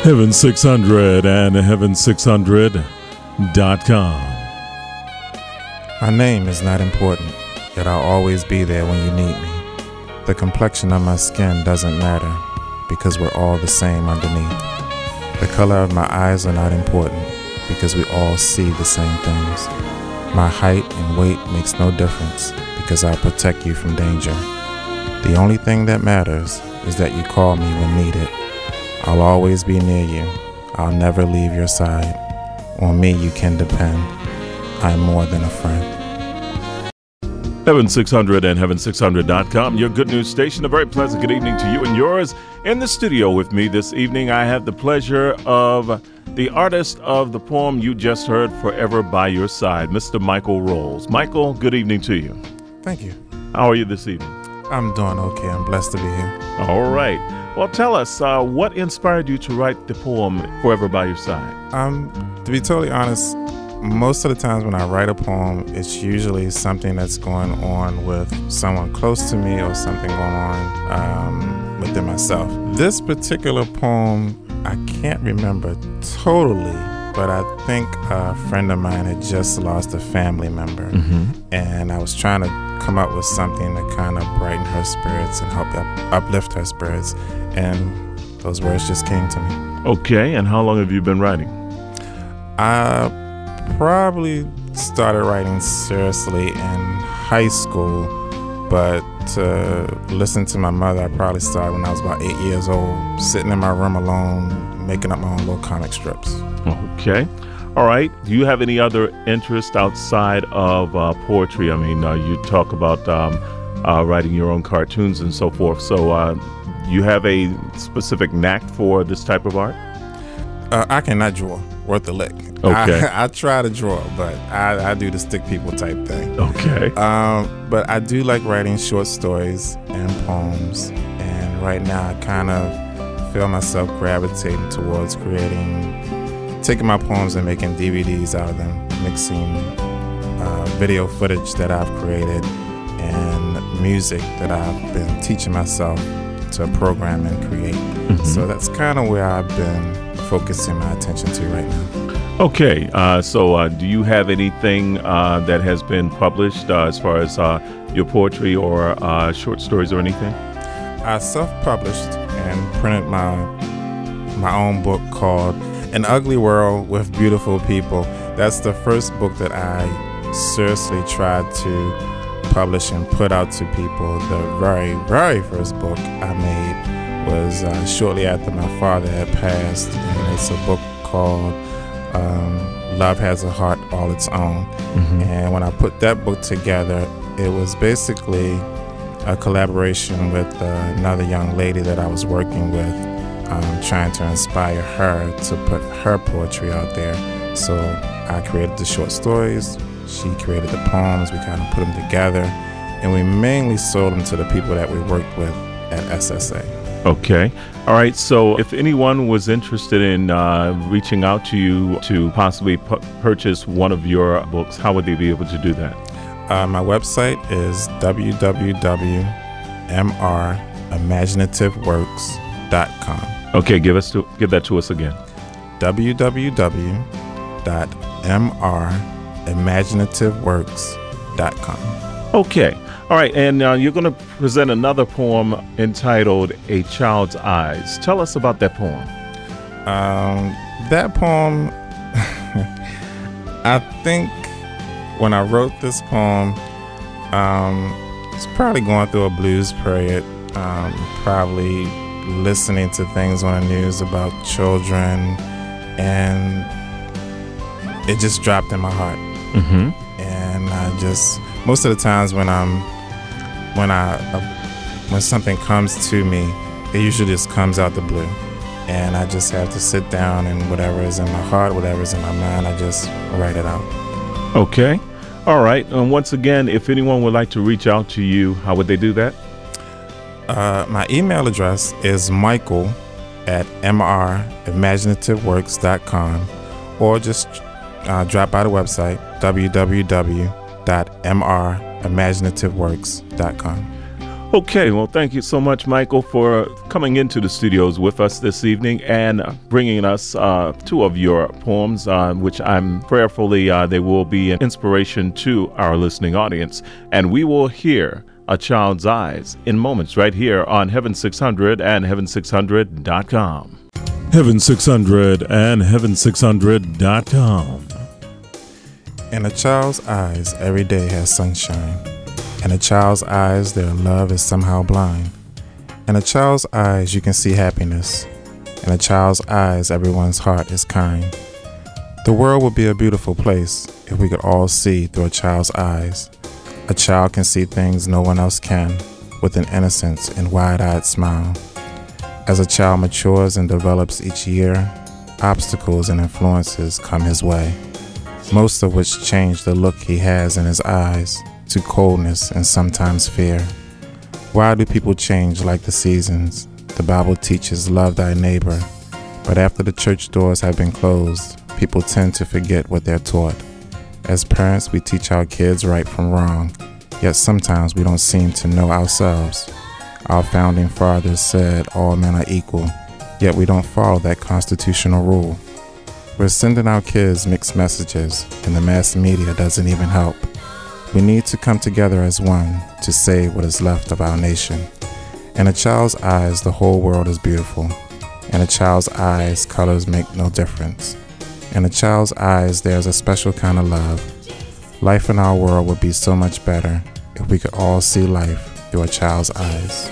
Heaven 600 and heaven600.com. My name is not important, yet I'll always be there when you need me. The complexion of my skin doesn't matter, because we're all the same underneath. The color of my eyes are not important, because we all see the same things. My height and weight makes no difference, because I protect you from danger. The only thing that matters is that you call me when needed. I'll always be near you. I'll never leave your side. On me you can depend. I'm more than a friend. Heaven 600 and heaven600.com, your good news station. A very pleasant good evening to you and yours. In the studio with me this evening, I have the pleasure of the artist of the poem you just heard, Forever by Your Side, Mr. Michael Rolls. Michael, good evening to you. Thank you. How are you this evening? I'm doing okay. I'm blessed to be here. All right. Well, tell us, what inspired you to write the poem Forever by Your Side? To be totally honest, most of the times when I write a poem, it's usually something that's going on with someone close to me or something going on within myself. This particular poem, I can't remember totally, but I think a friend of mine had just lost a family member, and I was trying to come up with something to kind of brighten her spirits and help uplift her spirits, and those words just came to me. Okay, and how long have you been writing? I probably started writing seriously in high school, but to listen to my mother, I probably started when I was about 8 years old, sitting in my room alone, making up my own little comic strips. Okay. All right. Do you have any other interest outside of poetry? I mean, you talk about writing your own cartoons and so forth. So you have a specific knack for this type of art? I cannot draw worth a lick. Okay. I try to draw, but I do the stick people type thing. Okay. But I do like writing short stories and poems. And right now I kind of feel myself gravitating towards taking my poems and making DVDs out of them, mixing video footage that I've created and music that I've been teaching myself to program and create. So that's kind of where I've been focusing my attention to right now. Okay, so do you have anything that has been published as far as your poetry or short stories or anything? I self-published and printed my own book called An Ugly World with Beautiful People. That's the first book that I seriously tried to publish and put out to people. The very, very first book I made was shortly after my father had passed, and it's a book called Love Has a Heart All Its Own. And when I put that book together, it was basically a collaboration with another young lady that I was working with, trying to inspire her to put her poetry out there. So I created the short stories, she created the poems, we kind of put them together, and we mainly sold them to the people that we worked with at SSA. Okay. All right. So if anyone was interested in reaching out to you to possibly purchase one of your books, how would they be able to do that? My website is www.mrimaginative.works.com. Okay. Give that to us again. www.mrimaginative.works.com. Okay. All right, and you're going to present another poem entitled A Child's Eyes. Tell us about that poem. That poem, I think when I wrote this poem, it's probably going through a blues period, probably listening to things on the news about children, and it just dropped in my heart. And I just, most of the times when something comes to me, it usually just comes out the blue, and I just have to sit down, and whatever is in my heart, whatever is in my mind, I just write it out. Okay. All right. And once again, if anyone would like to reach out to you, how would they do that? My email address is michael@mrimaginative.works.com, or just drop by the website www.mrimaginative.works.com. Okay, well, thank you so much, Michael, for coming into the studios with us this evening and bringing us two of your poems, which I'm prayerfully they will be an inspiration to our listening audience. And we will hear A Child's Eyes in moments right here on Heaven 600 and heaven600.com. Heaven 600 and heaven600.com. In a child's eyes, every day has sunshine. In a child's eyes, their love is somehow blind. In a child's eyes, you can see happiness. In a child's eyes, everyone's heart is kind. The world would be a beautiful place if we could all see through a child's eyes. A child can see things no one else can, with an innocence and wide-eyed smile. As a child matures and develops each year, obstacles and influences come his way, most of which change the look he has in his eyes to coldness and sometimes fear. Why do people change like the seasons? The Bible teaches love thy neighbor, but after the church doors have been closed, people tend to forget what they're taught. As parents, we teach our kids right from wrong, yet sometimes we don't seem to know ourselves. Our founding fathers said all men are equal, yet we don't follow that constitutional rule. We're sending our kids mixed messages, and the mass media doesn't even help. We need to come together as one to save what is left of our nation. In a child's eyes, the whole world is beautiful. In a child's eyes, colors make no difference. In a child's eyes, there's a special kind of love. Life in our world would be so much better if we could all see life through a child's eyes.